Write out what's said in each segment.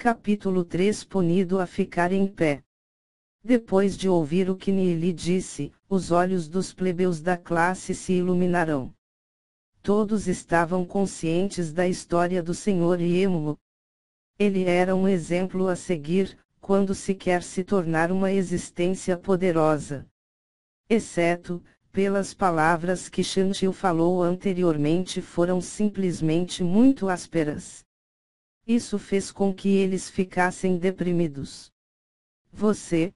Capítulo 3. Punido a ficar em pé. Depois de ouvir o que Niili disse, os olhos dos plebeus da classe se iluminarão. Todos estavam conscientes da história do Senhor Iemulo. Ele era um exemplo a seguir, quando se quer se tornar uma existência poderosa. Exceto, pelas palavras que Shantil falou anteriormente, foram simplesmente muito ásperas. Isso fez com que eles ficassem deprimidos. Você?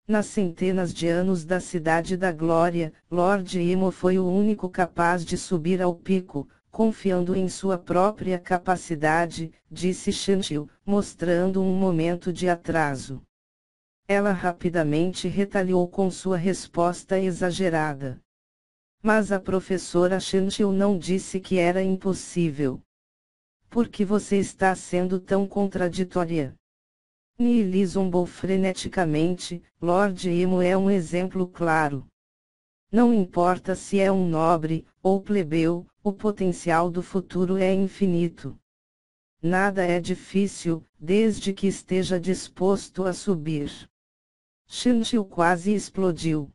Nas centenas de anos da Cidade da Glória, Lord Imo foi o único capaz de subir ao pico, confiando em sua própria capacidade, disse Shantil, mostrando um momento de atraso. Ela rapidamente retaliou com sua resposta exagerada. Mas a professora Shantil não disse que era impossível. Por que você está sendo tão contraditória? Niili zombou freneticamente. Lord Imo é um exemplo claro. Não importa se é um nobre, ou plebeu, o potencial do futuro é infinito. Nada é difícil, desde que esteja disposto a subir. Shantil quase explodiu.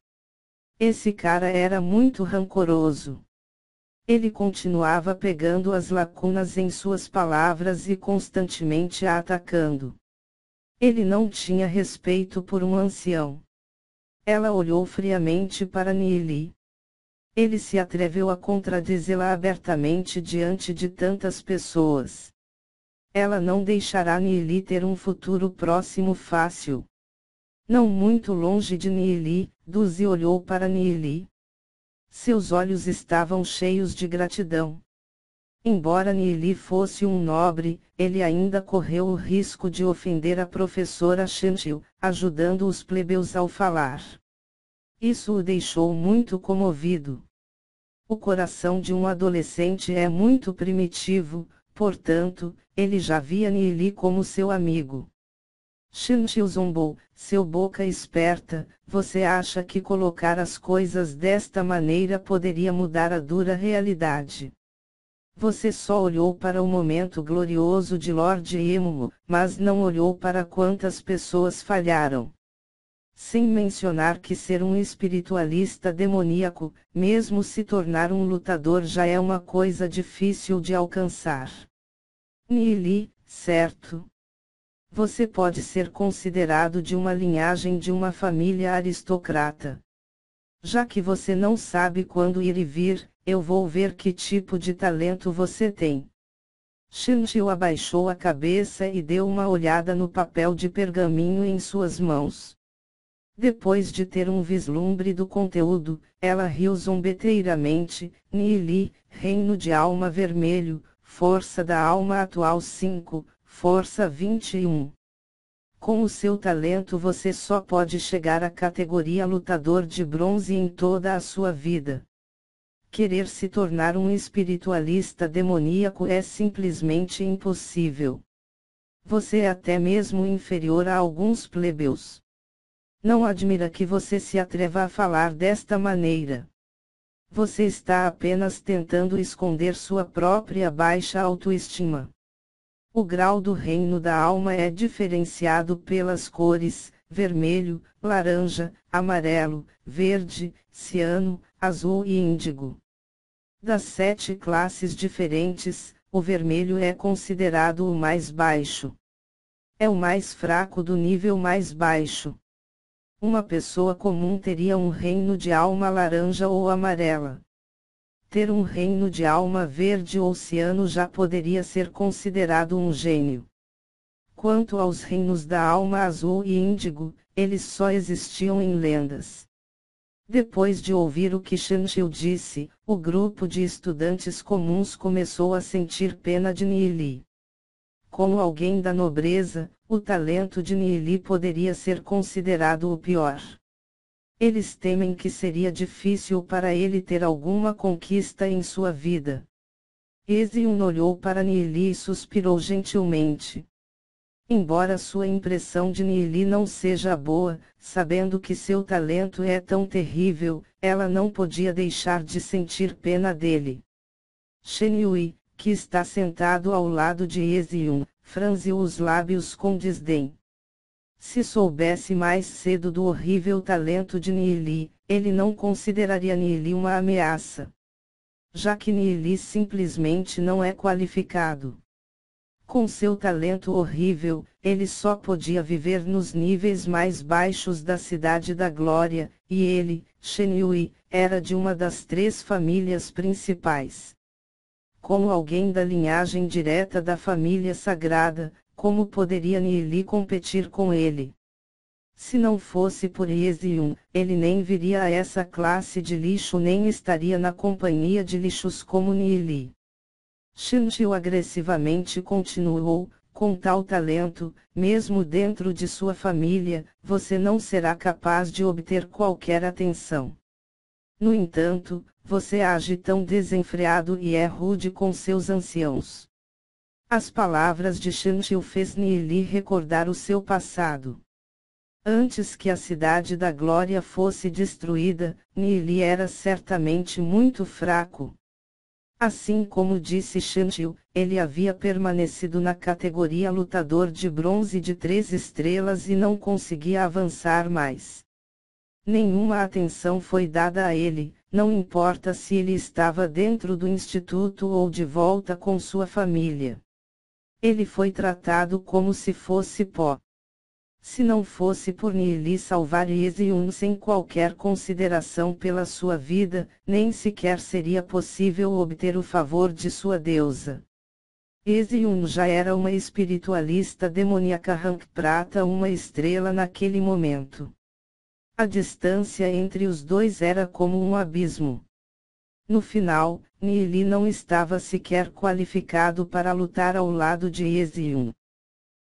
Esse cara era muito rancoroso. Ele continuava pegando as lacunas em suas palavras e constantemente a atacando. Ele não tinha respeito por um ancião. Ela olhou friamente para Niili. Ele se atreveu a contradizê-la abertamente diante de tantas pessoas. Ela não deixará Niili ter um futuro próximo fácil. Não muito longe de Niili, Duzi olhou para Niili. Seus olhos estavam cheios de gratidão. Embora Niili fosse um nobre, ele ainda correu o risco de ofender a professora Shantil, ajudando os plebeus ao falar. Isso o deixou muito comovido. O coração de um adolescente é muito primitivo, portanto, ele já via Niili como seu amigo. Shantil zombou, seu boca esperta, você acha que colocar as coisas desta maneira poderia mudar a dura realidade? Você só olhou para o momento glorioso de Lord Imo, mas não olhou para quantas pessoas falharam. Sem mencionar que ser um espiritualista demoníaco, mesmo se tornar um lutador, já é uma coisa difícil de alcançar. Niili, certo? Você pode ser considerado de uma linhagem de uma família aristocrata. Já que você não sabe quando ir e vir, eu vou ver que tipo de talento você tem. Shantil abaixou a cabeça e deu uma olhada no papel de pergaminho em suas mãos. Depois de ter um vislumbre do conteúdo, ela riu zombeteiramente. Niili, Reino de Alma Vermelho, Força da Alma Atual 5, Força 21. Com o seu talento você só pode chegar à categoria lutador de bronze em toda a sua vida. Querer se tornar um espiritualista demoníaco é simplesmente impossível. Você é até mesmo inferior a alguns plebeus. Não admira que você se atreva a falar desta maneira. Você está apenas tentando esconder sua própria baixa autoestima. O grau do reino da alma é diferenciado pelas cores: vermelho, laranja, amarelo, verde, ciano, azul e índigo. Das 7 classes diferentes, o vermelho é considerado o mais baixo. É o mais fraco do nível mais baixo. Uma pessoa comum teria um reino de alma laranja ou amarela. Ter um reino de alma verde ou ciano já poderia ser considerado um gênio. Quanto aos reinos da alma azul e índigo, eles só existiam em lendas. Depois de ouvir o que Shantil disse, o grupo de estudantes comuns começou a sentir pena de Niili. Como alguém da nobreza, o talento de Niili poderia ser considerado o pior. Eles temem que seria difícil para ele ter alguma conquista em sua vida. Ezion olhou para Niili e suspirou gentilmente. Embora sua impressão de Niili não seja boa, sabendo que seu talento é tão terrível, ela não podia deixar de sentir pena dele. Shen Yui, que está sentado ao lado de Ezion, franziu os lábios com desdém. Se soubesse mais cedo do horrível talento de Neeli, ele não consideraria Neeli uma ameaça. Já que Neeli simplesmente não é qualificado. Com seu talento horrível, ele só podia viver nos níveis mais baixos da Cidade da Glória, e ele, Shen Yui, era de uma das 3 famílias principais. Como alguém da linhagem direta da família sagrada, como poderia Neeli competir com ele? Se não fosse por Yeziun, ele nem viria a essa classe de lixo nem estaria na companhia de lixos como Neeli. Shinjiu agressivamente continuou, com tal talento, mesmo dentro de sua família, você não será capaz de obter qualquer atenção. No entanto, você age tão desenfreado e é rude com seus anciãos. As palavras de Shinjiu fez Neeli recordar o seu passado. Antes que a Cidade da Glória fosse destruída, Neeli era certamente muito fraco. Assim como disse Shinjiu, ele havia permanecido na categoria lutador de bronze de 3 estrelas e não conseguia avançar mais. Nenhuma atenção foi dada a ele, não importa se ele estava dentro do instituto ou de volta com sua família. Ele foi tratado como se fosse pó. Se não fosse por Neeli salvar Yeziun sem qualquer consideração pela sua vida, nem sequer seria possível obter o favor de sua deusa. Yeziun já era uma espiritualista demoníaca rank prata, uma estrela naquele momento. A distância entre os dois era como um abismo. No final, Neeli não estava sequer qualificado para lutar ao lado de Yeziun.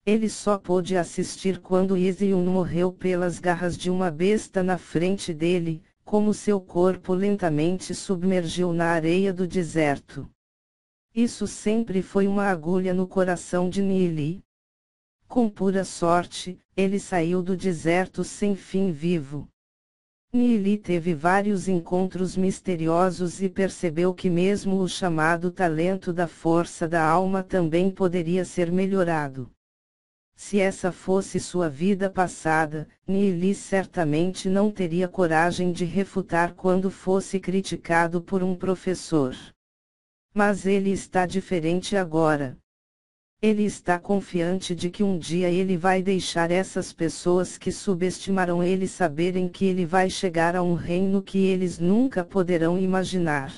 Ele só pôde assistir quando Yeziun morreu pelas garras de uma besta na frente dele, como seu corpo lentamente submergiu na areia do deserto. Isso sempre foi uma agulha no coração de Neeli. Com pura sorte, ele saiu do deserto sem fim vivo. Neeli teve vários encontros misteriosos e percebeu que mesmo o chamado talento da força da alma também poderia ser melhorado. Se essa fosse sua vida passada, Neeli certamente não teria coragem de refutar quando fosse criticado por um professor. Mas ele está diferente agora. Ele está confiante de que um dia ele vai deixar essas pessoas que subestimaram ele saberem que ele vai chegar a um reino que eles nunca poderão imaginar.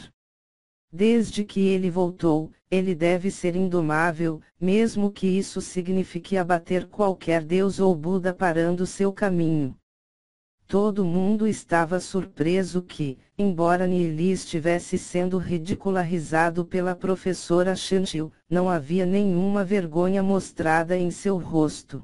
Desde que ele voltou, ele deve ser indomável, mesmo que isso signifique abater qualquer deus ou Buda parando seu caminho. Todo mundo estava surpreso que, embora Neeli estivesse sendo ridicularizado pela professora Shinjiu, não havia nenhuma vergonha mostrada em seu rosto.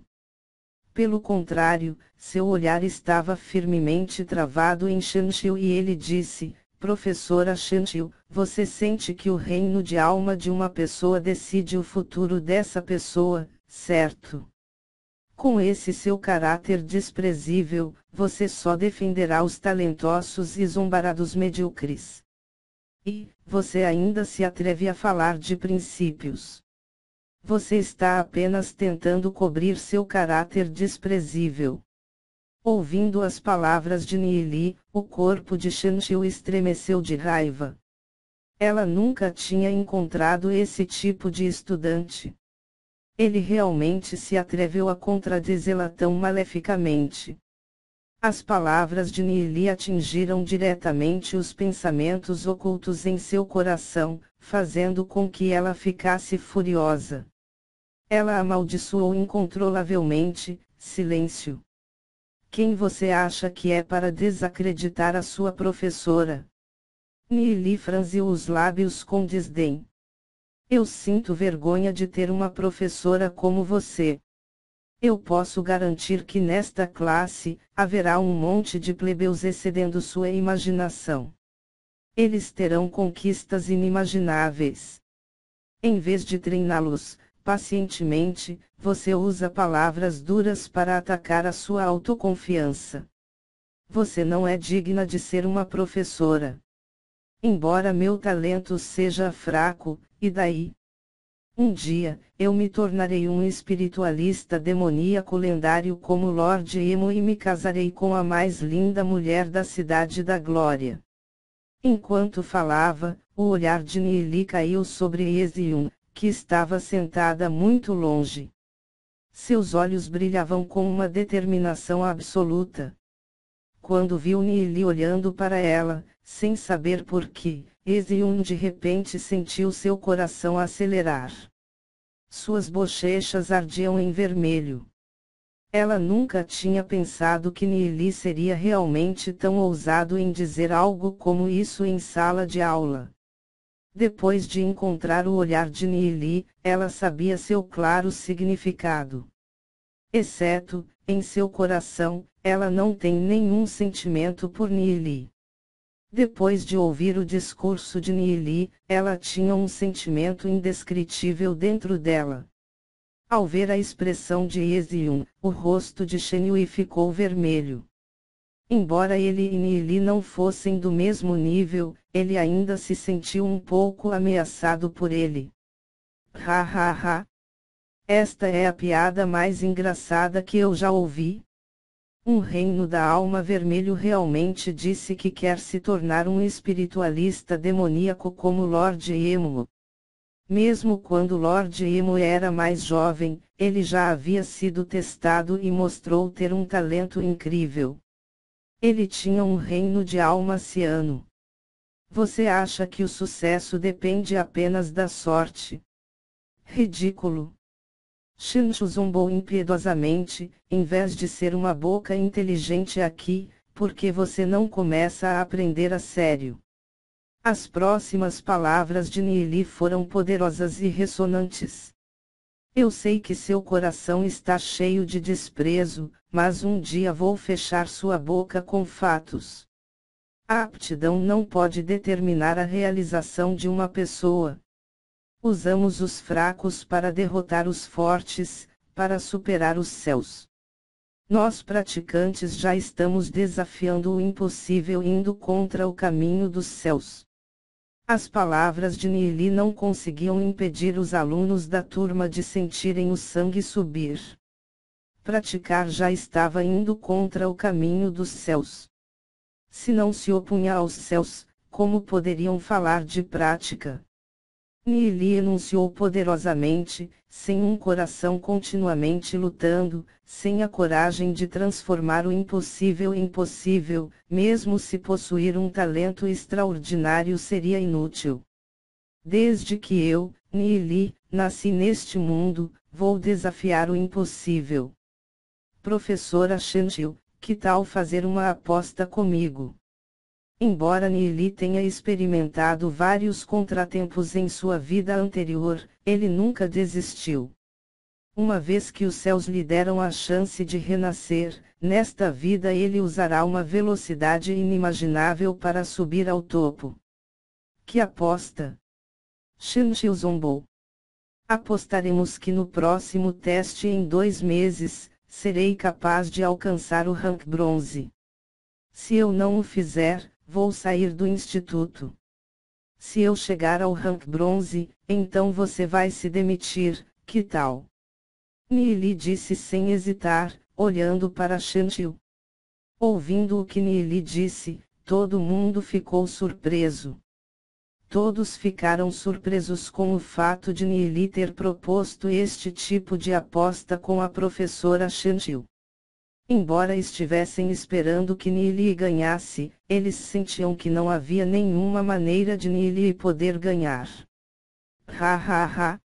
Pelo contrário, seu olhar estava firmemente travado em Shinjiu e ele disse: Professora Shinjiu, você sente que o reino de alma de uma pessoa decide o futuro dessa pessoa, certo? Com esse seu caráter desprezível, você só defenderá os talentosos e zombará dos medíocres. E, você ainda se atreve a falar de princípios. Você está apenas tentando cobrir seu caráter desprezível. Ouvindo as palavras de Neeli, o corpo de Shinjiu estremeceu de raiva. Ela nunca tinha encontrado esse tipo de estudante. Ele realmente se atreveu a contradizê-la tão maleficamente. As palavras de Neeli atingiram diretamente os pensamentos ocultos em seu coração, fazendo com que ela ficasse furiosa. Ela amaldiçoou incontrolavelmente: silêncio. Quem você acha que é para desacreditar a sua professora? Neeli franziu os lábios com desdém. Eu sinto vergonha de ter uma professora como você. Eu posso garantir que nesta classe, haverá um monte de plebeus excedendo sua imaginação. Eles terão conquistas inimagináveis. Em vez de treiná-los, pacientemente, você usa palavras duras para atacar a sua autoconfiança. Você não é digna de ser uma professora. Embora meu talento seja fraco, e daí? Um dia, eu me tornarei um espiritualista demoníaco lendário como Lord Emo e me casarei com a mais linda mulher da Cidade da Glória. Enquanto falava, o olhar de Nili caiu sobre Ezion, que estava sentada muito longe. Seus olhos brilhavam com uma determinação absoluta. Quando viu Nili olhando para ela, sem saber por quê, Ezion de repente sentiu seu coração acelerar. Suas bochechas ardiam em vermelho. Ela nunca tinha pensado que Nili seria realmente tão ousado em dizer algo como isso em sala de aula. Depois de encontrar o olhar de Nili, ela sabia seu claro significado. Exceto, em seu coração, ela não tem nenhum sentimento por Nili. Depois de ouvir o discurso de Nili, ela tinha um sentimento indescritível dentro dela. Ao ver a expressão de Ezion, o rosto de Shenhui ficou vermelho. Embora ele e Nili não fossem do mesmo nível, ele ainda se sentiu um pouco ameaçado por ele. Ha ha ha! Esta é a piada mais engraçada que eu já ouvi. Um reino da alma vermelho realmente disse que quer se tornar um espiritualista demoníaco como Lord Emo. Mesmo quando Lord Emo era mais jovem, ele já havia sido testado e mostrou ter um talento incrível. Ele tinha um reino de alma ciano. Você acha que o sucesso depende apenas da sorte? Ridículo! Shinchu zombou impiedosamente, em vez de ser uma boca inteligente aqui, porque você não começa a aprender a sério. As próximas palavras de Nili foram poderosas e ressonantes. Eu sei que seu coração está cheio de desprezo, mas um dia vou fechar sua boca com fatos. A aptidão não pode determinar a realização de uma pessoa. Usamos os fracos para derrotar os fortes, para superar os céus. Nós praticantes já estamos desafiando o impossível indo contra o caminho dos céus. As palavras de Nili não conseguiam impedir os alunos da turma de sentirem o sangue subir. Praticar já estava indo contra o caminho dos céus. Se não se opunha aos céus, como poderiam falar de prática? Nili enunciou poderosamente, sem um coração continuamente lutando, sem a coragem de transformar o impossível em possível, mesmo se possuir um talento extraordinário seria inútil. Desde que eu, Nili, nasci neste mundo, vou desafiar o impossível. Professora Shentiu, que tal fazer uma aposta comigo? Embora Nili tenha experimentado vários contratempos em sua vida anterior, ele nunca desistiu. Uma vez que os céus lhe deram a chance de renascer, nesta vida ele usará uma velocidade inimaginável para subir ao topo. Que aposta? Shinchu zombou. Apostaremos que no próximo teste em 2 meses, serei capaz de alcançar o rank bronze. Se eu não o fizer, vou sair do instituto. Se eu chegar ao rank bronze, então você vai se demitir, que tal? Nili disse sem hesitar, olhando para Shentiu. Ouvindo o que Nili disse, todo mundo ficou surpreso. Todos ficaram surpresos com o fato de Nili ter proposto este tipo de aposta com a professora Shentiu. Embora estivessem esperando que Nili ganhasse, eles sentiam que não havia nenhuma maneira de Nili poder ganhar. Ha ha ha!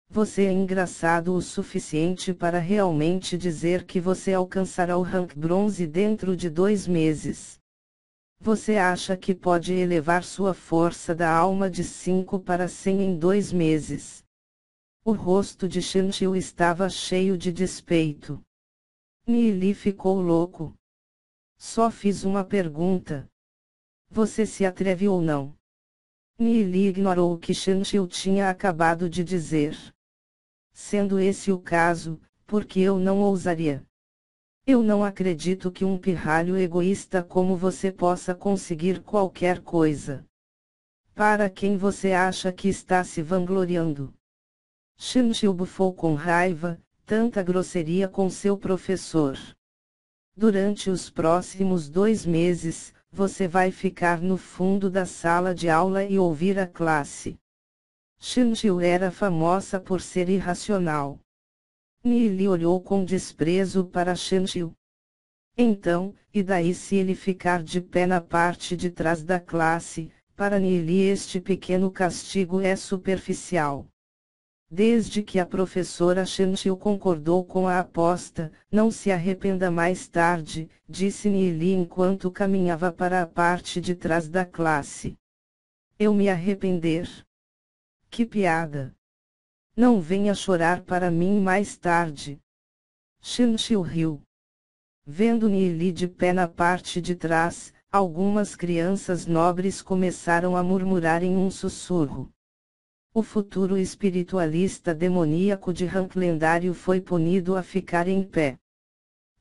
Você é engraçado o suficiente para realmente dizer que você alcançará o rank bronze dentro de 2 meses. Você acha que pode elevar sua força da alma de 5 para 100 em 2 meses? O rosto de Shentiu estava cheio de despeito. Nili ficou louco. Só fiz uma pergunta. Você se atreve ou não? Nili ignorou o que Shentiu tinha acabado de dizer. Sendo esse o caso, por que eu não ousaria? Eu não acredito que um pirralho egoísta como você possa conseguir qualquer coisa. Para quem você acha que está se vangloriando? Shinji bufou com raiva, tanta grosseria com seu professor. Durante os próximos 2 meses, você vai ficar no fundo da sala de aula e ouvir a classe. Shinji era famosa por ser irracional. Nili olhou com desprezo para Shinji. Então, e daí se ele ficar de pé na parte de trás da classe? Para Nili este pequeno castigo é superficial. Desde que a professora Shinji concordou com a aposta, não se arrependa mais tarde, disse Nili enquanto caminhava para a parte de trás da classe. Eu me arrepender? Que piada! Não venha chorar para mim mais tarde. Shinji riu. Vendo Nili de pé na parte de trás, algumas crianças nobres começaram a murmurar em um sussurro. O futuro espiritualista demoníaco de rank lendário foi punido a ficar em pé.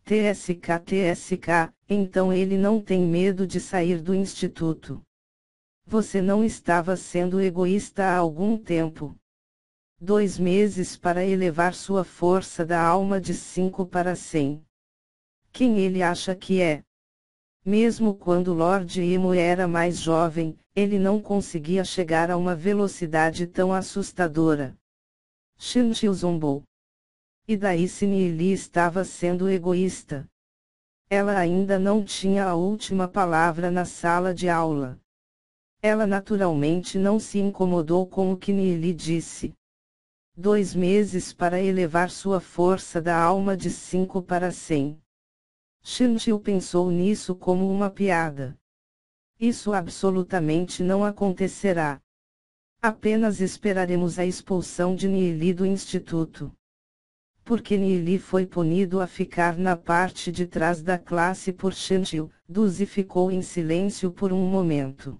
TSK, então ele não tem medo de sair do instituto. Você não estava sendo egoísta há algum tempo. 2 meses para elevar sua força da alma de 5 para 100. Quem ele acha que é? Mesmo quando Lord Emo era mais jovem, ele não conseguia chegar a uma velocidade tão assustadora. Shinji zombou. E daí se Nili estava sendo egoísta? Ela ainda não tinha a última palavra na sala de aula. Ela naturalmente não se incomodou com o que Nili disse. 2 meses para elevar sua força da alma de 5 para 100. Shinji pensou nisso como uma piada. Isso absolutamente não acontecerá. Apenas esperaremos a expulsão de Nili do instituto. Porque Nili foi punido a ficar na parte de trás da classe por Shinji, Duzi ficou em silêncio por um momento.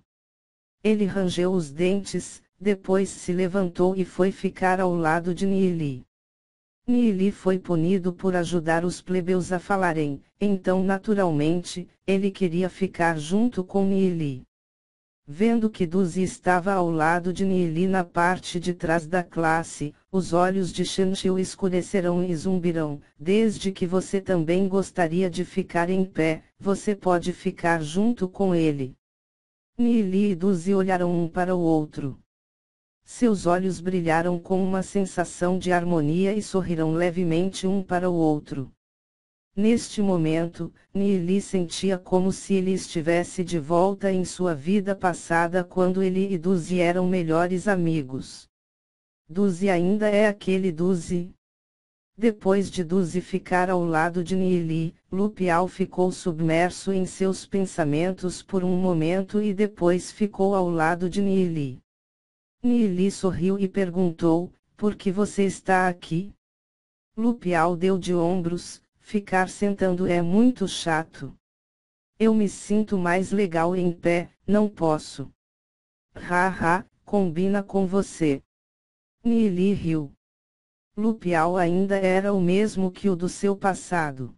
Ele rangeu os dentes, depois se levantou e foi ficar ao lado de Nili. Nili foi punido por ajudar os plebeus a falarem, então naturalmente, ele queria ficar junto com Nili. Vendo que Duzi estava ao lado de Nili na parte de trás da classe, os olhos de Shinji escurecerão e zumbirão. Desde que você também gostaria de ficar em pé, você pode ficar junto com ele. Nili e Duzi olharam um para o outro. Seus olhos brilharam com uma sensação de harmonia e sorriram levemente um para o outro. Neste momento, Nili sentia como se ele estivesse de volta em sua vida passada quando ele e Duzi eram melhores amigos. Duzi ainda é aquele Duzi? Depois de Duzi ficar ao lado de Nili, Lu Piao ficou submerso em seus pensamentos por um momento e depois ficou ao lado de Nili. Nili sorriu e perguntou, por que você está aqui? Lu Piao deu de ombros, ficar sentando é muito chato. Eu me sinto mais legal em pé, não posso. Haha, combina com você. Nili riu. Lu Piao ainda era o mesmo que o do seu passado.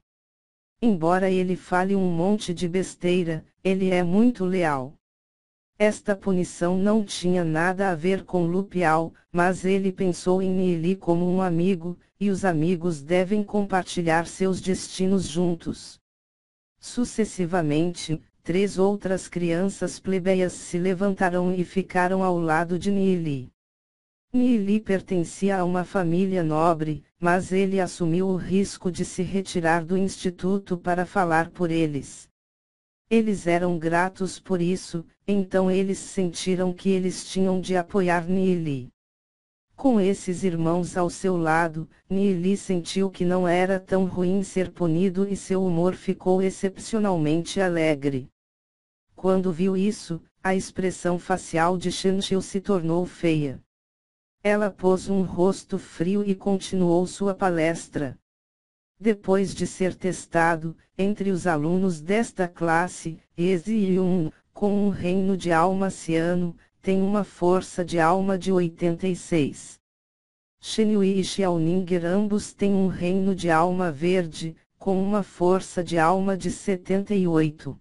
Embora ele fale um monte de besteira, ele é muito leal. Esta punição não tinha nada a ver com Lu Piao, mas ele pensou em Nili como um amigo, e os amigos devem compartilhar seus destinos juntos. Sucessivamente, 3 outras crianças plebeias se levantaram e ficaram ao lado de Nili. Nili pertencia a uma família nobre, mas ele assumiu o risco de se retirar do instituto para falar por eles. Eles eram gratos por isso, então eles sentiram que eles tinham de apoiar Nili. Com esses irmãos ao seu lado, Nili sentiu que não era tão ruim ser punido e seu humor ficou excepcionalmente alegre. Quando viu isso, a expressão facial de Shinji se tornou feia. Ela pôs um rosto frio e continuou sua palestra. Depois de ser testado, entre os alunos desta classe, Ezi-Yun, com um reino de alma ciano, tem uma força de alma de 86. Shenhui e Xiaoninger ambos têm um reino de alma verde, com uma força de alma de 78.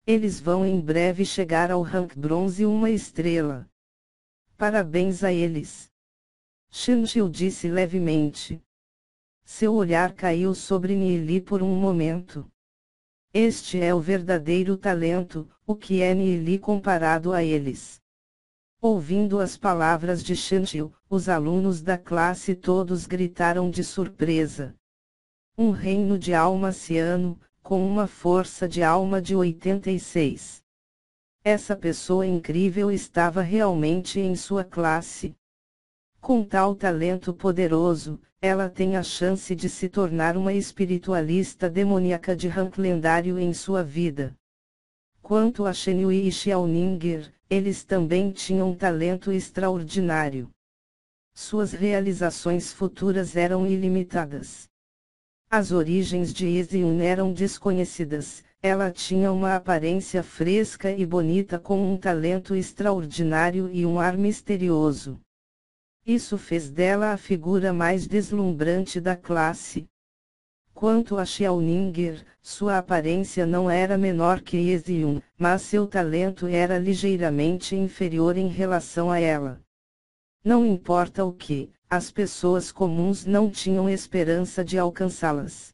Eles vão em breve chegar ao rank bronze 1 estrela. Parabéns a eles. Xianxiu disse levemente. Seu olhar caiu sobre Niili por um momento. Este é o verdadeiro talento, o que é Niili comparado a eles? Ouvindo as palavras de Xianxiu, os alunos da classe todos gritaram de surpresa. Um reino de alma anciano, com uma força de alma de 86. Essa pessoa incrível estava realmente em sua classe. Com tal talento poderoso, ela tem a chance de se tornar uma espiritualista demoníaca de rank lendário em sua vida. Quanto a Shen Yui e Xiaoninger, eles também tinham talento extraordinário. Suas realizações futuras eram ilimitadas. As origens de Yizun eram desconhecidas, ela tinha uma aparência fresca e bonita com um talento extraordinário e um ar misterioso. Isso fez dela a figura mais deslumbrante da classe. Quanto a Xiaoninger, sua aparência não era menor que Yizun, mas seu talento era ligeiramente inferior em relação a ela. Não importa o que, as pessoas comuns não tinham esperança de alcançá-las.